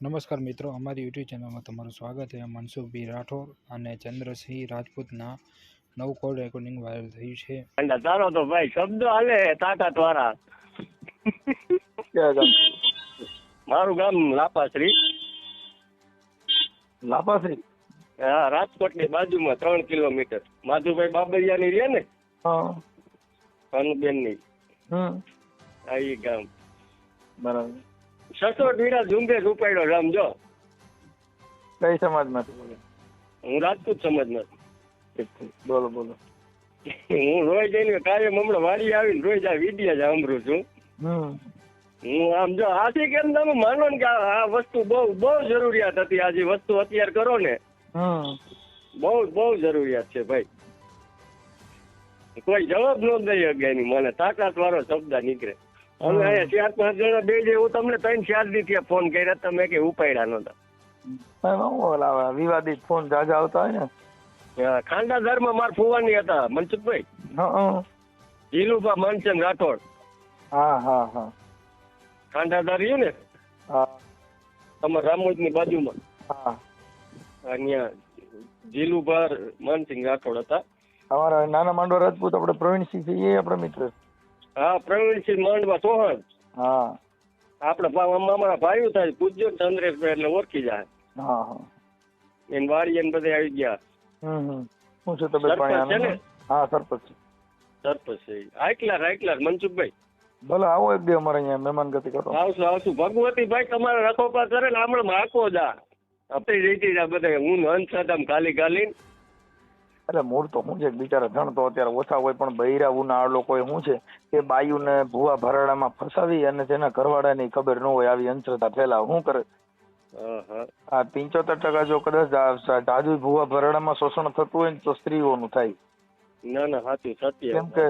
નમસ્કાર મિત્રો, અમારી યુટ્યુબ ચેનલમાં તમારું સ્વાગત છે. મનસુખભાઈ રાઠોડ અને ચંદ્રસિંહ રાજપૂતના નવું કોલ રેકોર્ડિંગ વાયરલ થયું છે. તારો તો ભાઈ શબ્દ હાલે તાકાત વાળા. ક્યાં ગામ? મારું ગામ લાપાશ્રી. લાપાશ્રી? હા, રાજકોટની બાજુમાં 3 કિલોમીટર. માધુભાઈ બાબરિયાની રે ને, હા, ભાનુબેનની, આ ઈ ગામ. બરાબર. 600 વીઘા ઝુંબેશ ઉપાડ્યો રામ જો. કઈ સમાજમાંથી? હું રાજપૂત સમાજમાં છું. ઠીક ઠીક, બોલો બોલો. હું રોજ જઈને કાયમ હમણાં વાડી આવીને રોજ આ વિડિયા જ સાંભળું છું. હું આમ જો આથી કેમ તમે માનો ને કે આ વસ્તુ બહુ બહુ જરૂરિયાત હતી. આ જે વસ્તુ અત્યારે કરો ને બહુ જરૂરિયાત છે ભાઈ. કોઈ જવાબ ન દઈ શકે એની. મને તાકાત વાળો શબ્દ નીકળે. અમે અહીંયા 4-5 જણા બે જે હું તમને 3-4 દી ત્યાં ફોન કર્યા, તમે કે ઉપાડ્યા નતા. વિવાદિત ફોન જાજા આવતા હોય ને. ખાંડાધારમાં મારા ફુવાની હતા મનસુખભાઈ, જીલુભા માનચંદ રાઠોડ. હા હા હા, ખાંડાધાર રહ્યું ને હા, તમારા રામોદની બાજુમાં. હા, અહીંયા જીલુભા માનસિંહ રાઠોડ હતા. અમારા નાના માંડવા રાજપૂત આપણે પ્રવીણસિંહ છે, એ આપણા મિત્ર. હા, પ્રવીણસિંહ માંડવા ચૌહાણ. હા, આપડે અમારા ભાઈઓ થાય પૂજ્યો ચંદ્રેશભાઈ એટલે ઓળખી જાય. હા હા, એને વાડી એને બધે આવી ગયા. શું છે તબિયત પાણી? છે ને? હા, સરપંચ. સરપંચ છે. આટલા મનસુખભાઈ ભલે આવો એક દી અમારે અહીંયા મહેમાન ગતિ કરો. આવશું. ભગવતી ભાઈ તમારે રખોપા કરે ને હમણાં આખો જા આપી જઈતી જા બધા. હું હંસ હતા ખાલી એટલે મૂળ તો શું છે, બિચારા જણ તો અત્યારે ઓછા હોય, પણ બૈરાવુના આ લોકો શું છે કે બાયુને ભૂવા ભરાડામાં ફસાવી અને તેના ઘરવાળાની ખબર ન હોય આવી અંધશ્રદ્ધા ફેલાવ. શું કરે? આ 75% જો કદાચ જાજુ ભૂવા ભરાડામાં શોષણ થતું હોય ને તો સ્ત્રીઓનું થાય. ના સાચું સત્ય. કેમ કે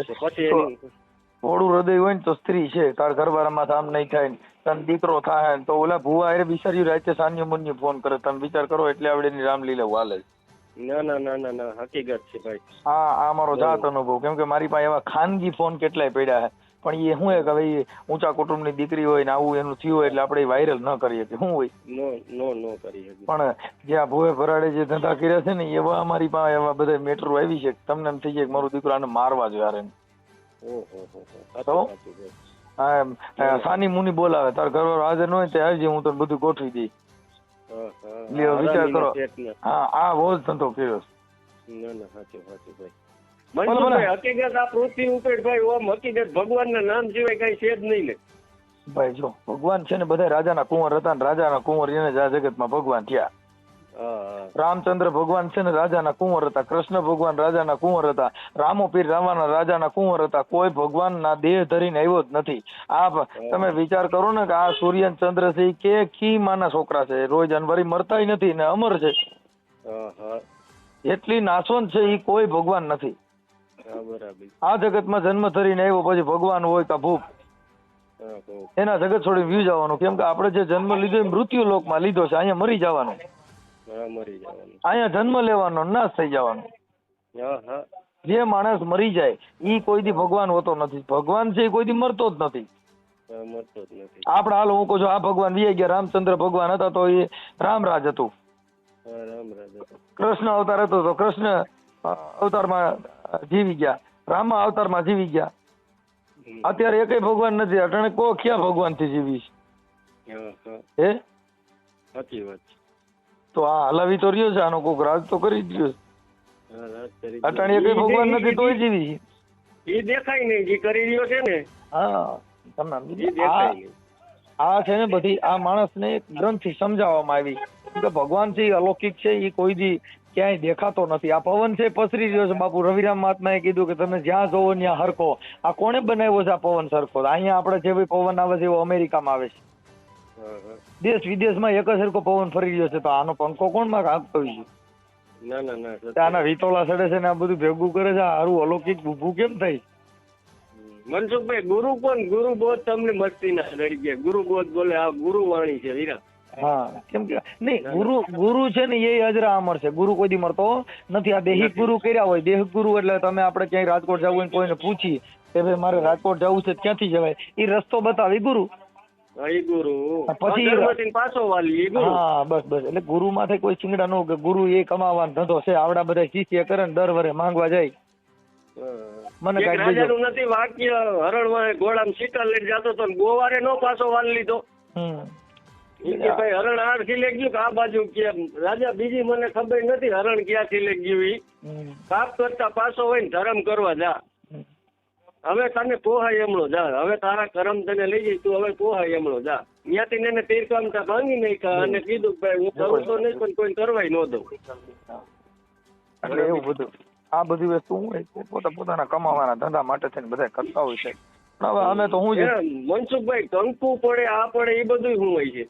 થોડું હૃદય હોય ને તો સ્ત્રી છે, તાર ઘરવાળામાં આમ નહીં થાય ને તને દીકરો થાય તો ઓલા ભૂવા એ બિચારી રાતે સાન્ય મુન્ય ફોન કરે. તમે વિચાર કરો એટલે આવડે ની રામલીલા હાલે. ના હકીકત છે ભાઈ. આ મારો જાત અનુભવ. કેમ કે મારી પાસે એવા ખાનગી ફોન કેટલાય પડ્યા છે, પણ એ શું હે કે ભાઈ ઊંચા કુટુંબની દીકરી હોય ને આવું એનું થયું હોય એટલે આપણે વાયરલ ન કરીએ કે શું હોય. નો કરીએ. પણ જ્યાં ભૂવે ભરાડે જે ધંધા કર્યા છે ને એવા અમારી પાસે એવા બધા મેટ્રો આવી છે. તમને એમ થઈ જાય કે મારું દીકરો આને મારવા જ યાર. સાની મુની બોલાવે, તાર ઘરવાળો હાજર ન હોય તે આવજે, હું તને બધું ગોઠવી દઈ. વિચાર કરો. હા, આ બહુ જ ધંધો કર્યો. હકીકત આ પૃથ્વી ઉપર ભાઈ ઓમ હકીકત ભગવાનના નામ સિવાય કઈ છે જ નહીં ને ભાઈ. જો ભગવાન છે ને બધા રાજાના કુંવર હતા ને રાજાના કુંવર એને જ આ જગતમાં ભગવાન થયા. રામચંદ્ર ભગવાન છે ને રાજાના કુંવર હતા. કૃષ્ણ ભગવાન રાજાના કુંવર હતા. રામો પીર રામાના રાજાના કુંવર હતા. કોઈ ભગવાન ના દેહ ધરીને આવ્યો જ નથી. આ તમે વિચાર કરો ને કે આ સૂર્ય ચંદ્ર છે કે કી માના છોકરા છે, રોજ અનવરી મરતાય નથી ને અમર છે. એટલી નાશવંત છે એ કોઈ ભગવાન નથી. આ જગતમાં જન્મ ધરીને આવ્યો પછી ભગવાન હોય કે ભૂપ, એના જગત છોડીને વ્યુ જવાનું. કેમ કે આપણે જે જન્મ લીધો એ મૃત્યુ લોકમાં લીધો છે. અહીંયા મરી જવાનું. અહીંયા જન્મ લેવાનો, નાશ થઈ જવાનો. જે માણસ મરી જાય ઈ કોઈ દી ભગવાન હોતો નથી. ભગવાન છે એ કોઈ દી મરતો જ નથી. આપડે હાલ હું કહું છું આ ભગવાન વી ગયા. રામચંદ્ર ભગવાન હતા તો એ રામરાજ હતું. કૃષ્ણ અવતાર હતો તો કૃષ્ણ અવતારમાં જીવી ગયા. રામ અવતારમાં જીવી ગયા. અત્યારે એકય ભગવાન નથી. અટાણે કો ક્યાં ભગવાન થી જીવી હે? સાચી વાત. તો આ હલાવી તો રહ્યો છે, આનો કોક રાજ તો કરી જ રહ્યો છે. અટાણી એકય ભગવાન નથી તોય જીવી. એ દેખાય નહીં જે કરી રહ્યો છે ને. હા, તમને આ છે ને બધી આ માણસને એક ગ્રંથથી સમજાવવામાં આવી કે ભગવાન છે અલૌકિક છે, એ કોઈ દી ક્યાંય દેખાતો નથી. આ પવન છે પસરી રહ્યો છે. બાપુ રવિરામ મહાત્માએ કીધું કે તમે જ્યાં જોવો ત્યાં હરખો. આ કોણે બનાવ્યો છે આ પવન સરખો? અહીંયા આપણે જે પવન આવે છે એવો અમેરિકામાં આવે છે. દેશ વિદેશમાં એક જ સરખો પવન ફરી રહ્યો છે. તો આનો પંખો કોણ માં કાપતો છે? આના વિતોલા ચડે છે ને આ બધું ભેગું કરે છે. હારું અલૌકિક ઊભું કેમ થાય? મનસુખભાઈ ગુરુ કોણ? ગુરુ બોધ તમને મસ્તી ના લડી ગયા. ગુરુ બોધ બોલે આ ગુરુવાણી છે વીરા. હા, કેમ કે નહીં ગુરુ છે ને એ અજરા અમર છે. ગુરુ કોઈ દી મરતો નથી. આ દેહિક ગુરુ કર્યા હોય. દેહિક ગુરુ એટલે તમે આપણે ક્યાંય રાજકોટ જવું હોય કોઈને પૂછી કે ભાઈ મારે રાજકોટ જવું છે ક્યાંથી જવાય, એ રસ્તો બતાવી ગુરુ. ઈ ગુરુ પછી ધર્મથી પાછો વાલી ઈ ગુરુ. હા બસ બસ એટલે ગુરુ માથે કોઈ ચીંગડા ન કે ગુરુ એ કમાવાનો ધંધો છે આવડા બધા શિષ્ય કરે ને દર વરે માંગવા જાય મને એક કાંઈક રાજાનું નથી વાક્ય હરણમાં ઘોડામાં શિકાર લઈને જતો તો ને ગોવારે નો પાછો વાલી લીધો. ઈ કે ભાઈ હરણ આડથી લઈ ગયું કે આ બાજુ કે રાજા બીજી મને ખબર નથી હરણ ક્યાંથી લઈ ગયું. ઈ પાપ કરતા પાછો હોય ને ધર્મ કરવા જા. હવે તને પોહાય એમણો જા. હવે તારા કરમ તને લઈ જઈ તું હવે પોહાય એમણો જા. ત્યાંથી એને તીરકામતા ભાંગી નાખ્યા અને કીધું કે ભાઈ હું કરું તો નહીં પણ કોઈ કરવાય ન દઉં. એટલે એવું બધું આ બધી વસ્તુ શું હોય છે પોતાના કમાવાના ધંધા માટે થઈને બધા કરતા હોય છે. પણ હવે અમે તો શું છે મનસુખભાઈ કંકુ પડે આ પડે એ બધું શું હોય છે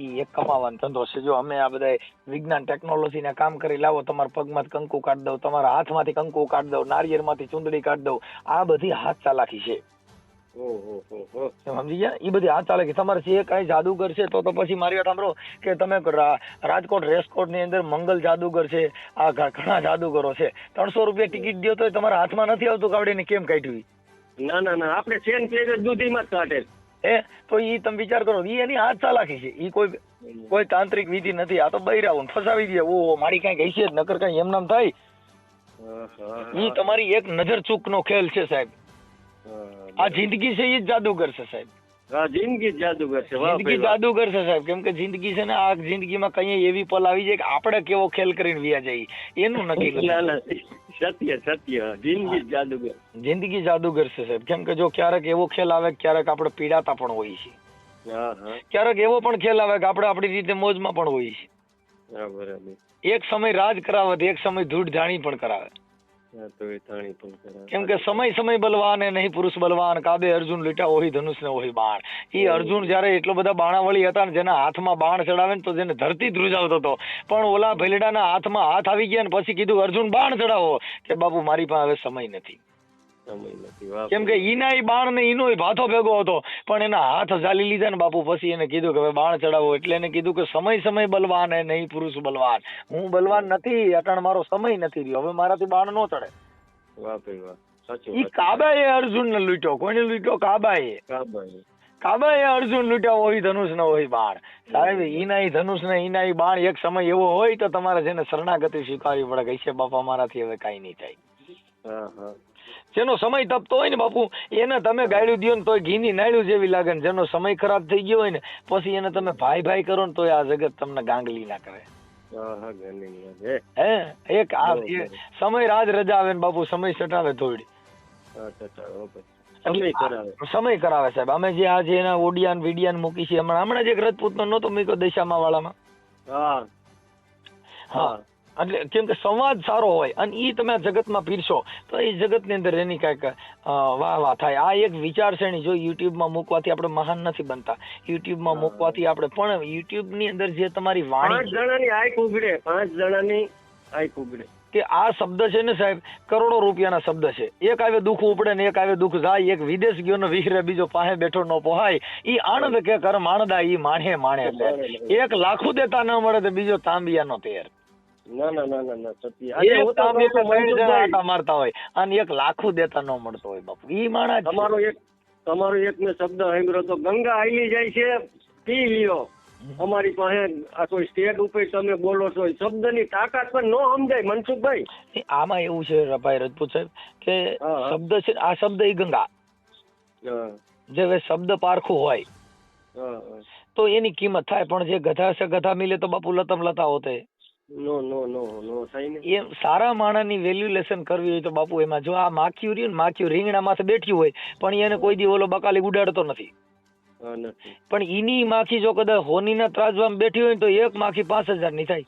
ઈ એક કમાવાનો ધંધો છે. જો અમે આ બધા વિજ્ઞાન ટેકનોલોજી ના કામ કરી લાવો તમારા પગમાંથી કંકુ કાઢી દઉં તમારા હાથમાંથી કંકુ કાઢી દઉં નારિયેળમાંથી ચૂંદડી કાઢી દઉં આ બધી હાથ ચાલાકી છે. સમજી ગયા? એ બધી હાથ ચાલાકી તમારે જે કઈ જાદુગર છે તો પછી મારી વાત સાંભળો કે તમે રાજકોટ રેસકોટ ની અંદર મંગલ જાદુગર છે આ ઘણા જાદુગરો છે 300 રૂપિયા ટિકિટ દો તો તમારા હાથમાં નથી આવતું કાવડીને કેમ કાઢ્યું? ના ના ના આપણે ચેન પેજ દૂધીમાં જ કાઢે તો ઈ તમે વિચાર કરો ઈ એની હાથ ચાલાકી છે. ઈ કોઈ તાંત્રિક વિધિ નથી. આ તો બૈરાઓ ફસાવી દે ઓહો મારી કઈ કઈ છે નકર કઈ એમ નામ થાય. ઈ તમારી એક નજર ચૂક નો ખેલ છે સાહેબ. આ જિંદગી છે એ જ જાદુગર છે સાહેબ. જિંદગી જાદુગર છે. જિંદગી જાદુગર છે સાહેબ. કેમ કે જિંદગી છે ને આ જિંદગીમાં કઈ એવી પલ આવી જાય કે આપણે કેવો ખેલ કરીને વ્યા જઈએ એનું નક્કી નથી. સત્ય જિંદગી જાદુગર. જિંદગી જાદુગર છે સાહેબ. કેમ કે જો ક્યારેક એવો ખેલ આવે ક્યારેક આપણે પીડાતા પણ હોઈએ છીએ. ક્યારેક એવો પણ ખેલ આવે કે આપણે આપણી રીતે મોજમાં પણ હોઈએ છીએ. એક સમય રાજ કરાવે એક સમય ધૂળ જાણી પણ કરાવે. કેમ કે સમય બલવાન એ નહીં પુરુષ બલવાન કાબે અર્જુન લીટા ઓહી ધનુષ ને ઓહી બાણ. એ અર્જુન જયારે એટલો બધા બાણાવળી હતા ને જેના હાથમાં બાણ ચડાવે ને તો જેને ધરતી ધ્રુજાવતો હતો પણ ઓલા ભેલડાના હાથમાં હાથ આવી ગયા ને પછી કીધું અર્જુન બાણ ચડાવો કે બાપુ મારી પાસે હવે સમય નથી. કેમ કે ઈના બાણ ને ઈનો ભાથો ભેગો હતો પણ એના હાથ ઝાલી લીધા ને બાપુ પછી એને કીધું કે હવે બાણ ચડાવો. એટલે એને કીધું કે સમય બલવાન એ નહીં પુરુષ બલવાન. હું બલવાન નથી અટાણ મારો સમય નથી રહ્યો હવે મારાથી બાણ નો ચડે. ઈ કાબાએ અર્જુન ને લૂંટ્યો. કોઈને લૂંટ્યો? કાબાએ અર્જુન લૂંટ્યો ઓહી ધનુષ ને ઓહી બાણ. સાહેબ ઈના ધનુષ ને ઈના બાણ એક સમય એવો હોય તો તમારે જેને શરણાગતિ સ્વીકારવી પડે કે છે બાપા મારાથી હવે કઈ નહીં થાય. જેનો સમય તપતો હોય ને બાપુ એને તમે ગાળ્યું દો ને તોય ઘીની નાળ્યું જેવી લાગે ને જેનો સમય ખરાબ થઈ ગયો હોય ને પછી એને તમે ભાઈ કરો ને તોય આ જગત તમને ગાંગલી ના કરે. એક સમય રાજ રજા આવે ને બાપુ સમય સટાવે થોડી સમય કરાવે સાહેબ. અમે જે આજે એના ઓડિયાન વિડિયાન મૂકી છે હમણાં જ એક રજપૂત નો નતો મૂક્યો દશામા વાળામાં. હા એટલે કેમ કે સંવાદ સારો હોય અને ઈ તમે આ જગતમાં પીરશો તો એ જગત ની અંદર એની કઈક વાહ થાય. આ એક વિચારસરણી જો યુટ્યુબ માં મૂકવાથી આપણે મહાન નથી બનતા. યુટ્યુબ માં મૂકવાથી આપણે પણ યુટ્યુબ ની અંદર જે તમારી વાણી 5 જણાની આંખ ઉઘડે 5 જણાની આંખ ઉઘડે કે આ શબ્દ છે ને સાહેબ કરોડો રૂપિયાના શબ્દ છે. એક આવે દુઃખ ઉપડે ને એક આવે દુઃખ જાય. એક વિદેશ ગયો ને વિહરે બીજો પાસે બેઠો ન પોહાય. ઈ આનંદ કે કર માણદા ઈ માણે એક લાખું દેતા ન મળે તો બીજો તાંબિયા નો તેર. ના સત્ય મારતા હોય અને એક લાખું દેતા ન મળતો હોય બાપુ. ઈ માણસ તમારો એક મેં શબ્દ સાંભળ્યો તો ગંગા હાલી જાય છે પી લ્યો. અમારી પાસે આ કોઈ સ્ટેટ ઉપર તમે બોલો છો શબ્દની તાકાત પણ ન સમજાય મનસુખભાઈ. આમાં એવું છે ભાઈ રજપૂત સાહેબ કે શબ્દ છે આ શબ્દ એ ગંગા જે શબ્દ પારખું હોય તો એની કિંમત થાય પણ જે ગધા છે ગધા મિલે તો બાપુ લતમ લતા હોતે. એમ સારા માણસની વેલ્યુલેશન કરવી હોય તો બાપુ એમાં જો આ માખ્યું રહ્યું ને માખ્યું રીંગણા માથે બેઠ્યું હોય પણ એને કોઈ દી ઓલો બકાલી ઉડાડતો નથી. પણ ઈની માખી જો કદાચ હોનીના ત્રાજવામાં બેઠી હોય તો એક માખી 5000 ની થાય.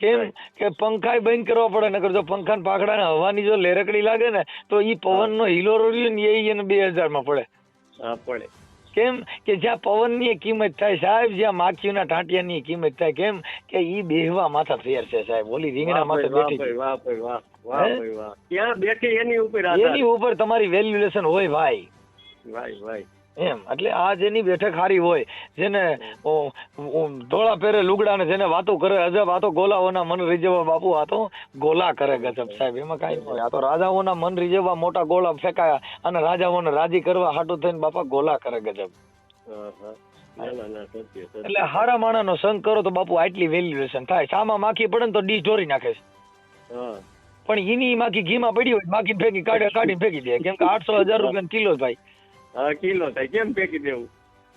કેમ કે પંખા બંધ કરવા પડે નકર જો પંખા પાખડા ને હવાની જો લેરકડી લાગે ને તો ઈ પવન નો હિલોરો રહ્યો ને એને 2000 માં પડે. કેમ કે જ્યાં પવન ની કિંમત થાય સાહેબ જ્યાં માખીના ટાંટિયા ની કિંમત થાય. કેમ કે ઈ બેહવા માથા ફેર છે સાહેબ. ઓલી રીંગણા માથે બેઠી એની ઉપર તમારી વેલ્યુલેશન હોય ભાઈ. એમ એટલે આ જેની બેઠક હારી હોય, જેને ધોળા પહેરે લુગડા ને જેને વાતો કરે અજબ, આ તો ગોલાઓના મન રીઝવવા બાપુ, આ તો ગોલા કરે ગજબ સાહેબ, એમાં કઈ નહીં. આ તો રાજાઓના મન રીઝવવા મોટા ગોળા ફેંકાયા અને રાજાઓને રાજી કરવા હાટું થઈને બાપા ગોલા કરે ગજબ. એટલે હારા માણાનો સંગ કરો તો બાપુ આટલી વેલ્યુએશન થાય. સામા માખી પડે ને તો ડીશ ઢોરી નાખે છે, પણ એની માખી ઘીમાં પડી હોય માખી ફેંકી કાઢીને ફેંકી દે, કેમ કે 800,000 રૂપિયા કિલો ભાઈ. હા કિલો થાય, કેમ ફેંકી દેવું?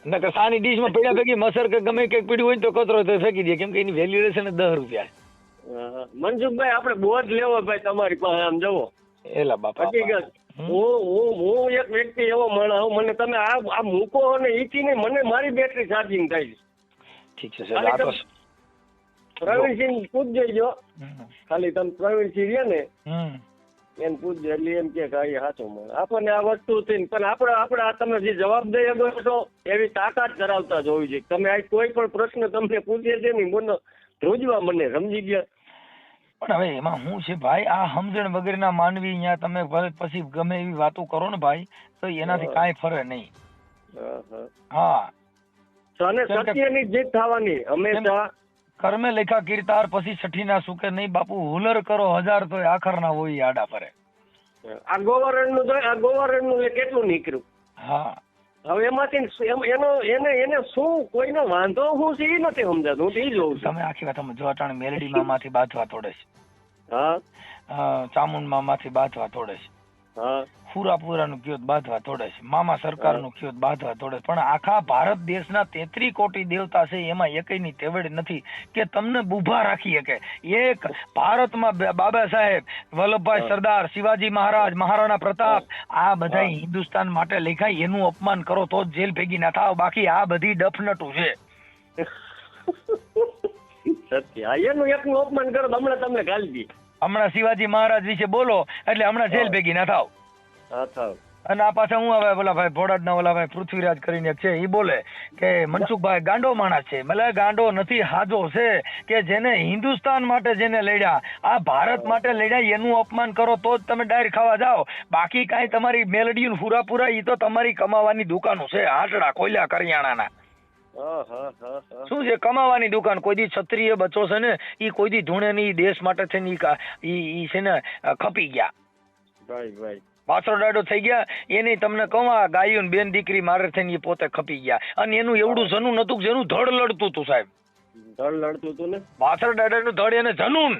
નકર સાની ડીશમાં પડ્યા ફેંકી મસર કે ગમે કંઈક પડ્યું હોય ને તો કચરો તો ફેંકી દે, કેમ કે એની વેલ્યુએશન 10 રૂપિયા. મનસુખભાઈ આપણે બોધ લેવો ભાઈ તમારી પાસે, આમ જવો એલા બાપા. હકીકત હું એક વ્યક્તિ એવો માણસ, મને તમે આ મૂકો અને ઈચીને મને મારી બેટરી ચાર્જિંગ થાય. ઠીક છે સર. પ્રવીણસિંહ પૂછજો, ખાલી તમે પ્રવીણસિંહ રહ્યા ને એને પૂછજો, એટલે એમ કે સાચો મળે આપણને આ વસ્તુ થી. પણ આપણે આ તમે જે જવાબ દઈ શકો છો એવી તાકાત ધરાવતા જ હોવી જોઈએ. તમે આ કોઈ પણ પ્રશ્ન તમને પૂછે છે ને મને રોજવા મને સમજી ગયા. પણ હવે એમાં શું છે ભાઈ, આ સમજણ વગરના માનવી અહીંયા તમે પછી ગમે એવી વાતો કરો ને ભાઈ તો એનાથી કાંઈ ફરે નહીં. હા, અને સત્યની જીત થવાની હંમેશા. કર્મે લેખા કીર્તાર પછી છઠ્ઠીના સુકે નહીં બાપુ, હુલર કરો 1000 તો આખરના હોય આડા ફરે. આ ગોવારણનું કેટલું નીકળ્યું. હા, હવે એમાંથી એને શું કોઈનો વાંધો શું છે એ નથી સમજાતું. હું એ જોઉં છું. તમે આખી વાત સમજો. અટાણે મેલડી માંથી બાંધવા તોડે છે, હા ચામુંડ માંથી બાંધવા તોડે છે, હા પૂરાનું કયો બાંધવા તોડે છે, મામા સરકારનું કયો બાંધવા તોડે છે. પણ આખા ભારત દેશના 33 કોટી દેવતા છે, એમાં એકયની તેવડ નથી કે તમને બુભા રાખી શકે. એક ભારતમાં બાબા સાહેબ, વલ્લભભાઈ સરદાર, શિવાજી મહારાજ, મહારાણા પ્રતાપ, આ બધા હિન્દુસ્તાન માટે લખાય, એનું અપમાન કરો તો જ જેલ ભેગી ના થાવ. બાકી આ બધી ડફનટું છે. સત્ય, એનું એકનું અપમાન કરો હમણાં તમને ગાલી. હમણાં શિવાજી મહારાજ વિશે બોલો એટલે હમણાં જેલ ભેગી ના થાવ. અને આ પાછા હું હવે ઓલા ભાઈ ભોડાડના ઓલા ભાઈ પૃથ્વીરાજ કરીને છે, એ બોલે કે મનસુખભાઈ ગાંડો માણસ છે. ભલે ગાંડો નથી, હાજો છે કે જેને હિન્દુસ્તાન માટે જેને લડ્યા, આ ભારત માટે લડ્યા, એનું અપમાન કરો તો જ તમે ડાયર ખાવા જાઓ. બાકી કાંઈ તમારી મેલડીયું પૂરા એ તો તમારી કમાવાની દુકાનો છે, હાટડા કોયલા કરિયાણાના. શું છે કમાવાની દુકાન? કોઈ દી ક્ષત્રિય બચો છે ને એ કોઈ દી ધૂણે ની દેશ માટે છે ને ઈ છે ને ખપી ગયા, પાછળ ડાડો થઈ ગયા. એની તમને કમા ગાયું બેન દીકરી મારે થઈને એ પોતે ખપી ગયા. અને એનું એવડું જનૂન હતું જેનું ધડ લડતું હતું સાહેબ. ધડ લડતું હતું ને પાછળ ડાડાનું ધડ એને જનૂન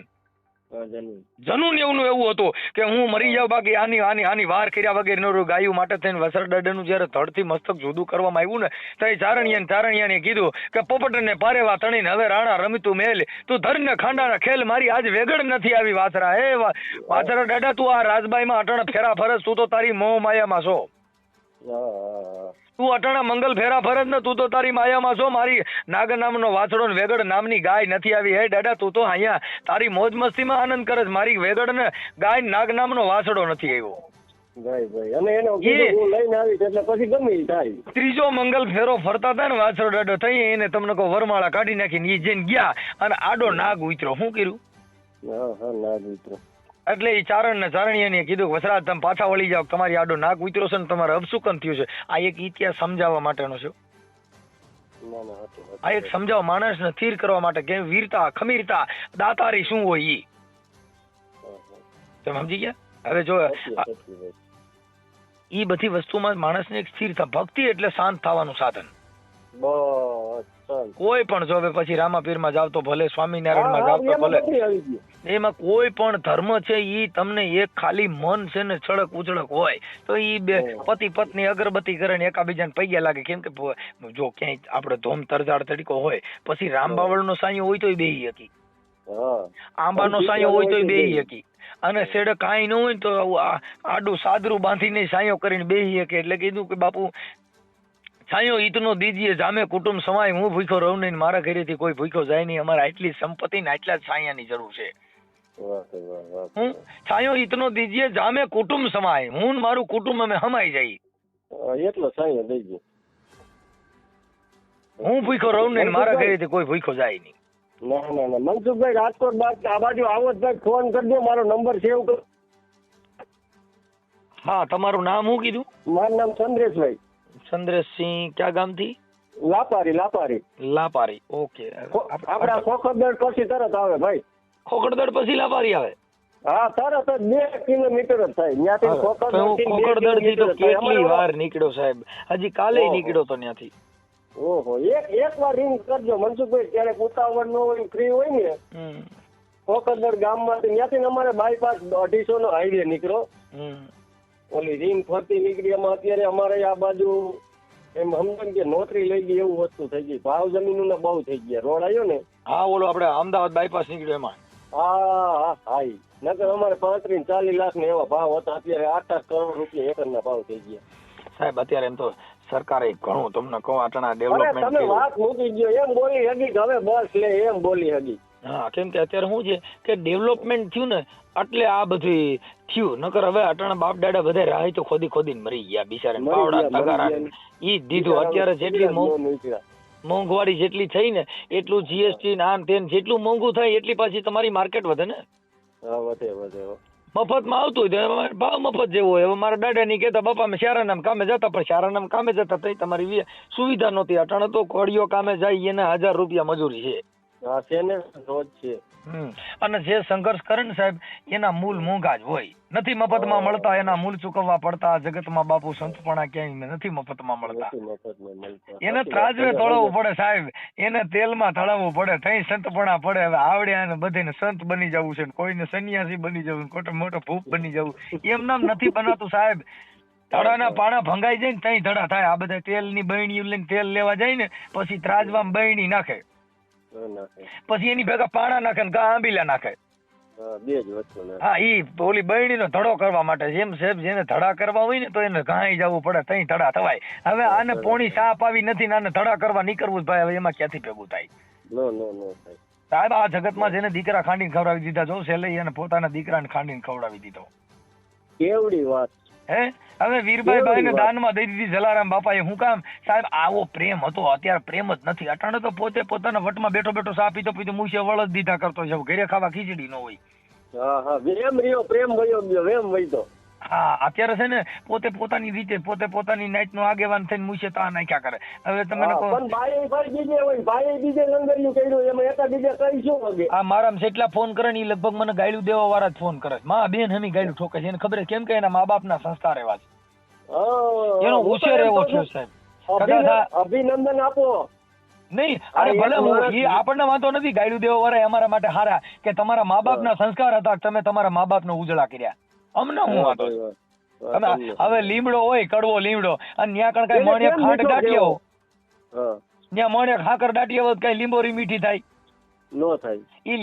એવું હતું કે હું મરી જાઉં, બાકી આની વાર કર્યા વગેરે ગાયું માટે થઈને વસર ડાડાનું જયારે ધડથી મસ્તક જુદું કરવામાં આવ્યું ને તો એ ચારણિયાને કીધું કે પોપટને પારેવા તણીને હવે રાણા રમીતું મેલ, તું ધરને ખાંડાના ખેલ મારી આજ વેગડ નથી આવી વાસરા. હે વાસરા ડાડા, તું આ રાજબાઈમાં અટણ ફેરા ફરજ, તું તો તારી મોહ માયામાં છો. તું અટાણા મંગલ ફેરા ફરજ ને તું તો તારી માયામાં છો. મારી નાગ નામનો વાછડો ને વેગડ નામની ગાય નથી આવી. હે દાદા, તું તો અહીંયા તારી મોજ મસ્તીમાં આનંદ કરે. મારી વેગડ ને ગાય નાગ નામનો વાછડો નથી આવ્યો. ત્રીજો મંગલ ફેરો ફરતા હતા ને વાછડો દાડો થઈ, એને તમને કહો વરમાળા કાઢી નાખીને એ જઈને ગયા અને આડો નાગ ઉતર્યો. શું કર્યું? નાગ ઉતર્યો. એટલે એ ચારણિયાને કીધું વસરાજ તમે પાછા વળી જાઓ, તમારી આડો નાક ઉતર્યો છે ને તમારે અપસુકન થયું છે. આ એક ઇતિહાસ સમજાવવા માટેનો છે. આ એક સમજાવવા, માણસને સ્થિર કરવા માટે કે વીરતા, ખમીરતા, દાતારી શું હોય ઈ તમે સમજી ગયા. હવે જો ઈ બધી વસ્તુમાં માણસને એક સ્થિરતા, ભક્તિ એટલે શાંત થવાનું સાધન. કોઈ પણ જો પછી રામાપીરમાં જાવ તો ભલે, સ્વામિનારાયણમાં જાવ તો ભલે, એમાં કોઈ પણ ધર્મ છે ઈ તમને એક ખાલી મન છે ને છડક ઉછળક હોય તો ઈ બે પતિ પત્ની અગરબત્તી કરે ને એકાબીજાને પૈયા લાગે. કેમ કે જો ક્યાંય આપણે ધોમ તરજાડ તરીકો હોય પછી રામબાવળ નો સાયો હોય તો બેહી હકી, આંબા નો સાયો હોય તો બેહી હકી, અને શેડે કાંઈ ન હોય તો આડું સાદરું બાંધીને સાયો કરીને બેહી શકે. એટલે કીધું કે બાપુ છાયો ઈતનો દીજીએ જામે કુટુંબ સમાય, હું ભૂખ્યો રહું નહીં, મારા ઘરેથી કોઈ ભૂખ્યો જાય નહીં. અમારે આટલી સંપત્તિ ને આટલા જ છાયાની જરૂર છે. હું છાયો ઈતનો દીજીએ જામે કુટુંબ સમાય, હું મારું કુટુંબ અમે હમાઈ જાય એટલો છાયો દઈજો. હું ભૂખ્યો રહું નહીં, મારા ઘરેથી કોઈ ભૂખ્યો જાય નહીં. ના મનસુખભાઈ, રાજકોટ આ બાજુ આવો જ ફોન કરજો, મારો નંબર સેવ કરો. હા, તમારું નામ શું કીધું? મારું નામ ચંદ્રેશભાઈ. ચંદ્રસિંહ ક્યાં ગામથી? લાપારી. લાપારી. ઓકે. આપડા ખોખરદળ પછી તરત આવે ભાઈ. ખોખરદળ પછી લાપારી આવે? હા, તરત જ 2 કિલોમીટર જ થાય ત્યાંથી. ખોખરદળ થી તો કેટલી વાર નીકળ્યો સાહેબ, હજી કાલે નીકળ્યો તો ત્યાંથી. ઓહો, એક વાર રિંગ કરજો મનસુખભાઈ, ક્યારેક ઉતાવળ ન હોય, ફ્રી હોય ને. ખોખરદળ ગામમાં ત્યાંથી અમારે બાયપાસ 250 નો હાઈવે નીકળ્યો. ઓલી રિંગ ફરતી નીકળી. એમાં અત્યારે અમારે આ બાજુ એમ સમજણ કે નોકરી લઈ ગઈ એવું વસ્તુ થઈ ગઈ. ભાવ જમીન ના બહુ થઈ ગયા. રોડ આવ્યો ને. હા, ઓલો આપડે અમદાવાદ બાયપાસ નીકળ્યો એમાં. હા, નકર અમારે 35-40 લાખ ને એવા ભાવ હતા. અત્યારે 8 કરોડ રૂપિયા એકર ના ભાવ થઈ ગયા. સાહેબ અત્યારે એમ તો સરકારે ઘણું તમને કહું આટણા ડેવલપમેન્ટ તમે વાત મૂકી ગયો એમ બોલી હગી હવે બસ લે એમ બોલી હગી. હા, કેમ કે અત્યારે શું છે કે ડેવલપમેન્ટ થયું ને એટલે આ બધું થયું. નકર હવે અટાણા બાપ દાડા બધા રાહી તો ખોદીને મરી ગયા બિચારા. પાવડા તગારા ઈ દીધું. અત્યારે જેટલી મોંઘવારી જેટલી થઈ ને એટલું જીએસટી આન તેન જેટલું મોંઘું થાય એટલી પાછી તમારી માર્કેટ વધે ને. વધે. મફતમાં આવતું હોય તો ભાવ મફત જેવો હોય. હવે મારા દાદા ની કહેતા બાપા અમે શારાનામ કામે જતા, પણ શારાનામ કામે જતા તઈ તમારી સુવિધા નહોતી. અટાણે તો કોળીઓ કામે જાય એના 1000 રૂપિયા મજૂરી છે. હા, છે ને, રોજ છે. અને જે સંઘર્ષ કરે ને સાહેબ એના મૂળ મોંઘા જ હોય. નથી મફતમાં મળતા, એના મૂળ ચૂકવવા પડતા. જગતમાં બાપુ સંતપણા ક્યાંય નથી મફતમાં મળતા. એને ત્રાજવે તળાવવું પડે સાહેબ, એને તેલમાં તળાવવું પડે, તઈ સંતપણા પડે. હવે આવડ્યા ને બધાને સંત બની જવું છે, કોઈને સન્યાસી બની જવું, કોઈને મોટો ભૂપ બની જવું. એમ નામ નથી બનાતું સાહેબ. તળાના પાણા ભંગાઈ જાય ને તઈ ધડા થાય. આ બધા તેલની બહેણી લઈને તેલ લેવા જાય ને પછી ત્રાજવામાં બહેણી નાખે, પછી એની ભેગા પાણા નાખે ને આંબીલા નાખે. હા, ઈ ઓલી બહેણી નો ધડો કરવા માટે. જેમ સાહેબ જેને ધડા કરવા હોય ને તો એને ઘાઈ જવું પડે, તઈ ધડા થવાય. હવે આને પોણી સાપ આવી નથી ને આને ધડા કરવા નીકળવું ભાઈ. હવે એમાં ક્યાંથી ભેગું થાય? સાહેબ આ જગતમાં જેને દીકરા ખાંડીને ખવડાવી દીધા જો છેલ્લે એને પોતાના દીકરાને ખાંડીને ખવડાવી દીધો. કેવડી વાત હે. હવે વીરબાઈ ને દાનમાં દઈ દીધી જલારામ બાપા એ. હું કામ સાહેબ આવો પ્રેમ હતો. અત્યારે પ્રેમ જ નથી. અટાણે તો પોતે પોતાના વટમાં બેઠો સા પીતો મૂછે વળ જ દીધા કરતો છે. ઘરે ખાવા ખીચડી ન હોય. હા, અત્યારે છે ને પોતે પોતાની રીતે પોતે પોતાની નાઈટ નો આગેવાન થઈને મૂછે તા નાખ્યા કરે. હવે તમે આ મારા જેટલા ફોન કરે ને એ લગભગ મને ગાયલું દેવા વાળા જ ફોન કરે. માં બેન હમી ગાયલું ઠોકે છે. એને ખબર કેમ કે એના મા બાપ ના સંસ્કાર એવા છે, એનો ઉછેર એવો થયો સાહેબ. અભિનંદન આપો. નહીં, અરે ભલે આપણને વાંધો નથી. ગાયલું દેવા વાળા અમારા માટે હારા કે તમારા મા બાપ ના સંસ્કાર હતા, તમે તમારા મા બાપ નો ઉજળા કર્યા. અમને હું વાંધો છે? હવે લીમડો હોય, કડવો લીમડો, અને ત્યાં કણ કઈ મણિયા ખાંડ દાટીઓ, ત્યાં મણિયા ખાકર દાટીઓ હોય કઈ લીંબોરી મીઠી થાય નો થાય. ઈ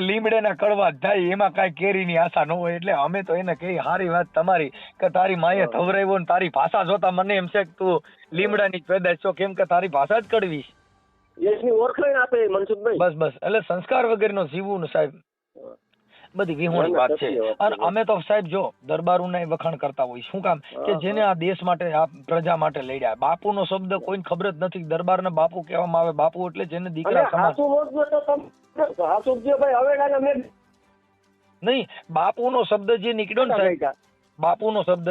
લીમડે ના કડવા થાય, એમાં કઈ કેરી ની આશા ન હોય. એટલે અમે તો એને કઈ હારી વાત તમારી કે તારી માએ ધવરાવ્યો ને તારી ભાષા જોતા મને એમ છે કે તું લીમડા ની પેદાશ છો, કેમ કે તારી ભાષા જ કડવી. એની ઓળખાણ આપે મનસુખભાઈ. બસ એટલે સંસ્કાર વગર નો જીવવું ને સાહેબ બધી વિહોણી વાત છે. અને અમે તો સાહેબ જો દરબારો ના વખાણ કરતા હોય. શું કામ કે જેને આ દેશ માટે આ પ્રજા માટે લડ્યા. બાપુ નો શબ્દ કોઈને ખબર જ નથી. દરબાર ને બાપુ કહેવામાં આવે. બાપુ એટલે જેને દીકરા સમાન નહીં. બાપુ નો શબ્દ જે નીકળ્યો ને સાહેબ, બાપુ નો શબ્દ